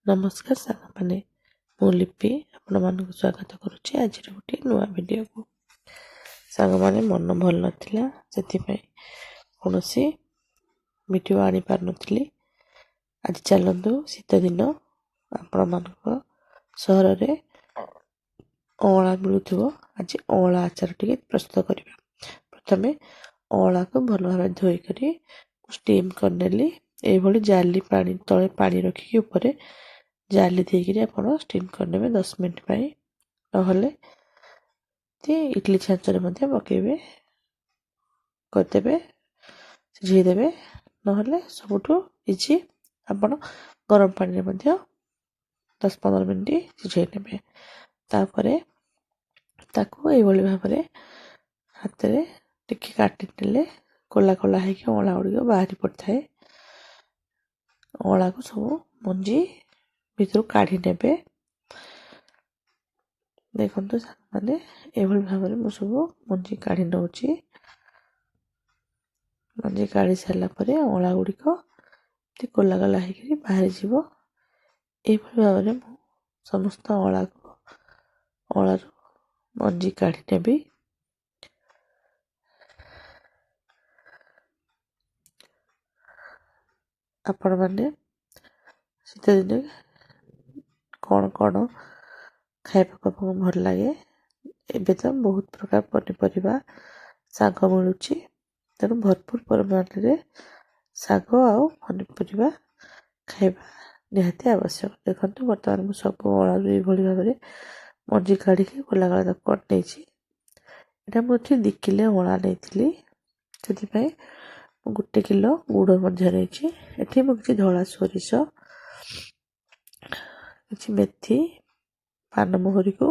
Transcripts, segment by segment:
ନମସ୍କାର ସାଙ୍ଗମାନେ, ମୁଁ ଲିପି ଆପଣମାନଙ୍କୁ ସ୍ୱାଗତ କରୁଛି ଆଜିର ଗୋଟିଏ ନୂଆ ଭିଡ଼ିଓକୁ। ସାଙ୍ଗମାନେ, ମନ ଭଲ ନଥିଲା, ସେଥିପାଇଁ କୌଣସି ଭିଡ଼ିଓ ଆଣିପାରୁନଥିଲି। ଆଜି ଚାଲନ୍ତୁ, ଶୀତ ଦିନ ଆପଣମାନଙ୍କ ସହରରେ ଅଁଳା ମିଳୁଥିବ। ଆଜି ଅଁଳା ଆଚାର ଟିକେ ପ୍ରସ୍ତୁତ କରିବା। ପ୍ରଥମେ ଅଁଳାକୁ ଭଲ ଭାବରେ ଧୋଇକରି ଷ୍ଟିମ୍ କରିନେଲି। ଏଇଭଳି ଜାଲି ପାଣି ତଳେ ପାଣି ରଖିକି ଉପରେ ଜାଲି ଦେଇକରି ଆପଣ ଷ୍ଟିମ୍ କରିନେବେ 10 ମିନିଟ୍ ପାଇଁ। ନହେଲେ ଇଡଲି ଛାଞ୍ଚରେ ମଧ୍ୟ ପକାଇବେ, କରିଦେବେ, ସିଝେଇଦେବେ। ନହେଲେ ସବୁଠୁ ଇଜି, ଆପଣ ଗରମ ପାଣିରେ ମଧ୍ୟ 10-15 ମିନିଟ୍ ସିଝେଇ ନେବେ। ତାପରେ ତାକୁ ଏଇଭଳି ଭାବରେ ହାତରେ ଟିକେ କାଟିଦେଲେ କଲା କଲା ହେଇକି ଅଁଳା ଗୁଡ଼ିକ ବାହାରି ପଡ଼ିଥାଏ। ଅଁଳାକୁ ସବୁ ମଞ୍ଜି ଭିତରୁ କାଢ଼ି ନେବେ। ଦେଖନ୍ତୁ ସାଙ୍ଗମାନେ, ଏଭଳି ଭାବରେ ମୁଁ ସବୁ ମଞ୍ଜି କାଢ଼ି ନେଉଛି। ମଞ୍ଜି କାଢ଼ି ସାରିଲା ପରେ ଅଁଳା ଗୁଡ଼ିକ କୋଲା କୋଲା ହେଇକରି ବାହାରିଯିବ। ଏଇଭଳି ଭାବରେ ମୁଁ ସମସ୍ତ ଅଁଳାରୁ ମଞ୍ଜି କାଢ଼ି ନେବି। ଆପଣମାନେ ଶୀତଦିନେ କ'ଣ ଖାଇବାକୁ ଆପଣଙ୍କୁ ଭଲ ଲାଗେ? ଏବେ ତ ବହୁତ ପ୍ରକାର ପନିପରିବା, ଶାଗ ମିଳୁଛି, ତେଣୁ ଭରପୁର ପରିମାଣରେ ଶାଗ ଆଉ ପନିପରିବା ଖାଇବା ନିହାତି ଆବଶ୍ୟକ। ଦେଖନ୍ତୁ, ବର୍ତ୍ତମାନ ମୁଁ ସବୁ ଅଁଳାରୁ ଏଇଭଳି ଭାବରେ ମଞ୍ଜି କାଢ଼ିକି ଗୋଲା ଗୋଲା ତାକୁ ନେଇଛି। ଏଇଟା ମୁଁ ଏଠି 2 କିଲୋ ଅଁଳା ନେଇଥିଲି, ସେଥିପାଇଁ ମୁଁ 1 କିଲୋ ଗୁଡ଼ ମଧ୍ୟ ନେଇଛି। ଏଠି ମୁଁ କିଛି ଧଳା ସୋରିଷ, କିଛି ମେଥି, ପାନମହୁରିକୁ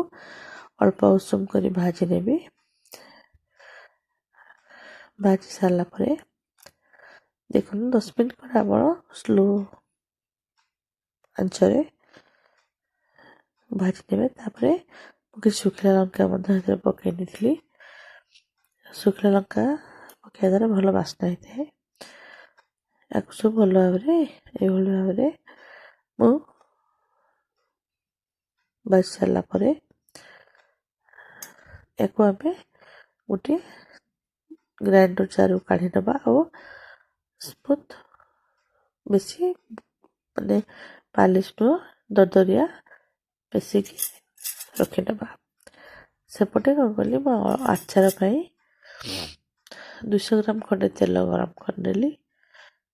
ଅଳ୍ପ ଉଷୁମ କରି ଭାଜି ନେବି। ଭାଜି ସାରିଲା ପରେ ଦେଖନ୍ତୁ 10 ମିନିଟ୍ ପରେ ଆପଣ ସ୍ଲୋ ଆଞ୍ଚରେ ଭାଜି ନେବେ। ତାପରେ ମୁଁ କିଛି ଶୁଖିଲା ଲଙ୍କା ମଧ୍ୟ ସେଥିରେ ପକାଇ ଦେଇଥିଲି। ଶୁଖିଲା ଲଙ୍କା ପକାଇବା ଦ୍ୱାରା ଭଲ ବାସ୍ନା ହେଇଥାଏ। ୟାକୁ ସବୁ ଭଲ ଭାବରେ ଏଇଭଳି ଭାବରେ ମୁଁ ଭାଜି ସାରିଲା ପରେ ୟାକୁ ଆମେ ଗୋଟିଏ ଗ୍ରାଇଣ୍ଡର ଜାରକୁ କାଢ଼ି ନେବା ଆଉ ସ୍ମୁଥ୍, ବେଶୀ ମାନେ ପାଲିସ୍ ନୁହଁ, ଦରଦରିଆ ପେଷିକି ରଖିନେବା। ସେପଟେ କ'ଣ କଲି, ମୁଁ ଆଚାର ପାଇଁ 200 ଗ୍ରାମ ଖଣ୍ଡେ ତେଲ ଗରମ କରିନେଲି।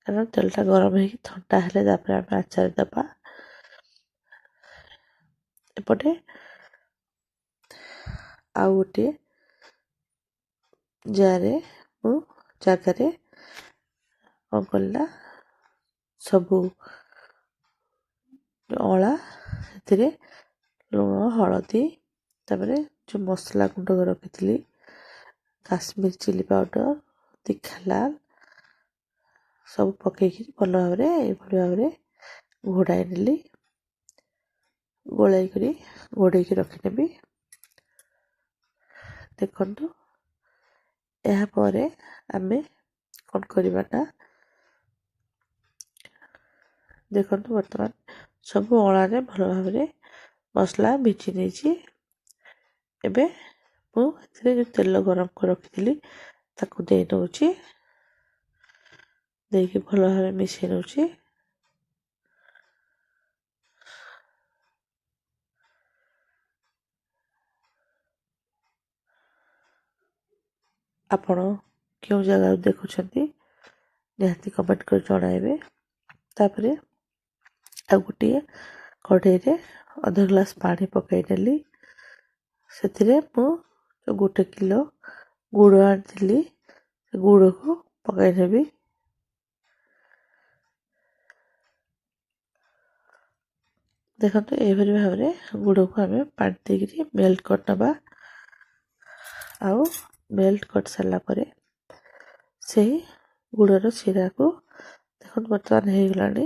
କାରଣ ତେଲଟା ଗରମ ହେଇକି ଥଣ୍ଡା ହେଲେ ତାପରେ ଆମେ ଆଚାର ଦେବା। ଏପଟେ ଆଉ ଗୋଟିଏ ଜାଗାରେ କ'ଣ କଲି ନା, ସବୁ ଅଁଳା, ସେଥିରେ ଲୁଣ, ହଳଦୀ, ତାପରେ ଯେଉଁ ମସଲା ଗୁଣ୍ଡ ରଖିଥିଲି, କାଶ୍ମୀର ଚିଲି ପାଉଡ଼ର, ତିଖା ଲାଲ, ସବୁ ପକାଇକି ଭଲ ଭାବରେ ଏଇଭଳି ଭାବରେ ଘୋଡ଼ାଇ ନେଲି। ଘୋଡ଼େଇକି ରଖିନେବି। ଦେଖନ୍ତୁ, ଏହାପରେ ଆମେ କ'ଣ କରିବା ନା, ଦେଖନ୍ତୁ ବର୍ତ୍ତମାନ ସବୁ ଅଁଳାରେ ଭଲ ଭାବରେ ମସଲା ଭିଜି ନେଇଛି। ଏବେ ମୁଁ ଏଥିରେ ଯେଉଁ ତେଲ ଗରମ କରି ରଖିଥିଲି ତାକୁ ଦେଇ ନେଉଛି। ଦେଇକି ଭଲ ଭାବରେ ମିଶାଇ ନେଉଛି। ଆପଣ କେଉଁ ଜାଗାରୁ ଦେଖୁଛନ୍ତି ନିହାତି କମେଣ୍ଟ କରି ଜଣାଇବେ। ତାପରେ ଆଉ ଗୋଟିଏ କଢ଼େଇରେ ଅଧ ଗ୍ଲାସ୍ ପାଣି ପକାଇ ନେଲି। ସେଥିରେ ମୁଁ ଯେଉଁ 1 କିଲୋ ଗୁଡ଼ ଆଣିଥିଲି, ସେ ଗୁଡ଼କୁ ପକାଇ ନେବି। ଦେଖନ୍ତୁ, ଏହିଭଳି ଭାବରେ ଗୁଡ଼କୁ ଆମେ ପାଣି ଦେଇକରି ମେଲ୍ଟ କରିନେବା। ଆଉ ମେଲ୍ଟ କରିସାରିଲା ପରେ ସେହି ଗୁଡ଼ର ଶିରାକୁ ଦେଖନ୍ତୁ ବର୍ତ୍ତମାନ ହେଇଗଲାଣି।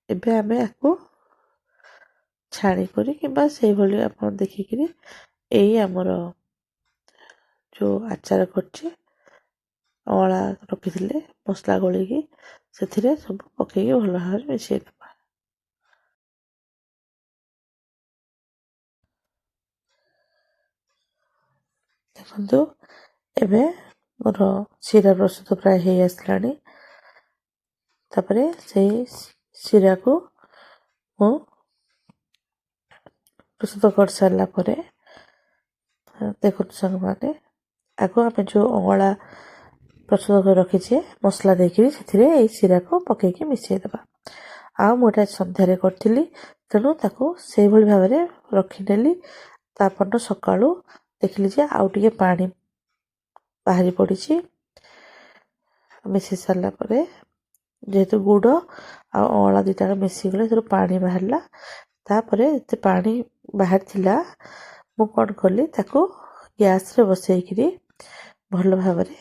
ଏବେ ଆମେ ୟାକୁ ଛାଣିକରି କିମ୍ବା ସେଇଭଳି ଆପଣ ଦେଖିକିରି ଏଇ ଆମର ଯେଉଁ ଆଚାର କରିଛି, ଅଁଳା ରଖିଥିଲେ ମସଲା ଗୋଳେଇକି, ସେଥିରେ ସବୁ ପକାଇକି ଭଲ ଭାବରେ ମିଶାଇ ଦେବା। ଦେଖନ୍ତୁ ଏବେ ମୋର ଶିରା ପ୍ରସ୍ତୁତ ପ୍ରାୟ ହେଇ ଆସିଲାଣି। ତାପରେ ସେଇ ଶିରାକୁ ମୁଁ ପ୍ରସ୍ତୁତ କରିସାରିଲା ପରେ ଦେଖନ୍ତୁ ସାଙ୍ଗମାନେ, ଆଗ ଆମେ ଯେଉଁ ଅଁଳା ପ୍ରସ୍ତୁତ କରି ରଖିଛେ ମସଲା ଦେଇକିରି ସେଥିରେ ଏଇ ଶିରାକୁ ପକେଇକି ମିଶାଇଦେବା। ଆଉ ମୁଁ ଏଇଟା ସନ୍ଧ୍ୟାରେ କରିଥିଲି, ତେଣୁ ତାକୁ ସେଇଭଳି ଭାବରେ ରଖିନେଲି। ତାପରଦିନ ସକାଳୁ ଦେଖିଲି ଯେ ଆଉ ଟିକେ ପାଣି ବାହାରି ପଡ଼ିଛି। ମିଶାଇ ସାରିଲା ପରେ ଯେହେତୁ ଗୁଡ଼ ଆଉ ଅଁଳା ଦୁଇଟାକ ମିଶିଗଲେ ସେଥିରୁ ପାଣି ବାହାରିଲା। ତାପରେ ଏତେ ପାଣି ବାହାରିଥିଲା, ମୁଁ କ'ଣ କଲି, ତାକୁ ଗ୍ୟାସ୍ରେ ବସେଇକିରି ଭଲ ଭାବରେ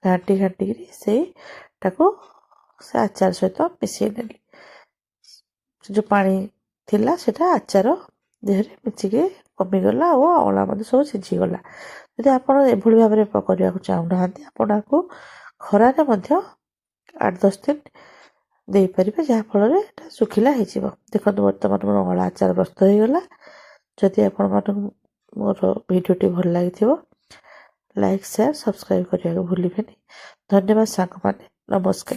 ଘାଣ୍ଟିକିରି ସେଇଟାକୁ ସେ ଆଚାର ସହିତ ମିଶାଇ ନେଲି। ଯେଉଁ ପାଣି ଥିଲା ସେଇଟା ଆଚାର ଦେହରେ ମିଶିକି କମିଗଲା ଓ ଅଁଳା ମଧ୍ୟ ସବୁ ସିଝିଗଲା। ଯଦି ଆପଣ ଏଭଳି ଭାବରେ କରିବାକୁ ଚାହୁଁନାହାନ୍ତି, ଆପଣ ଆକୁ ଖରାରେ ମଧ୍ୟ 8-10 ଦିନ ଦେଇପାରିବେ, ଯାହାଫଳରେ ଏଇଟା ଶୁଖିଲା ହେଇଯିବ। ଦେଖନ୍ତୁ ବର୍ତ୍ତମାନ ମୋର ଅଁଳା ଆଚାର ପ୍ରସ୍ତୁତ ହେଇଗଲା। ଯଦି ଆପଣମାନଙ୍କୁ ମୋର ଭିଡ଼ିଓଟି ଭଲ ଲାଗିଥିବ, ଲାଇକ୍, ସେୟାର, ସବସ୍କ୍ରାଇବ୍ କରିବାକୁ ଭୁଲିବେନି। ଧନ୍ୟବାଦ ସାଙ୍ଗମାନେ, ନମସ୍କାର।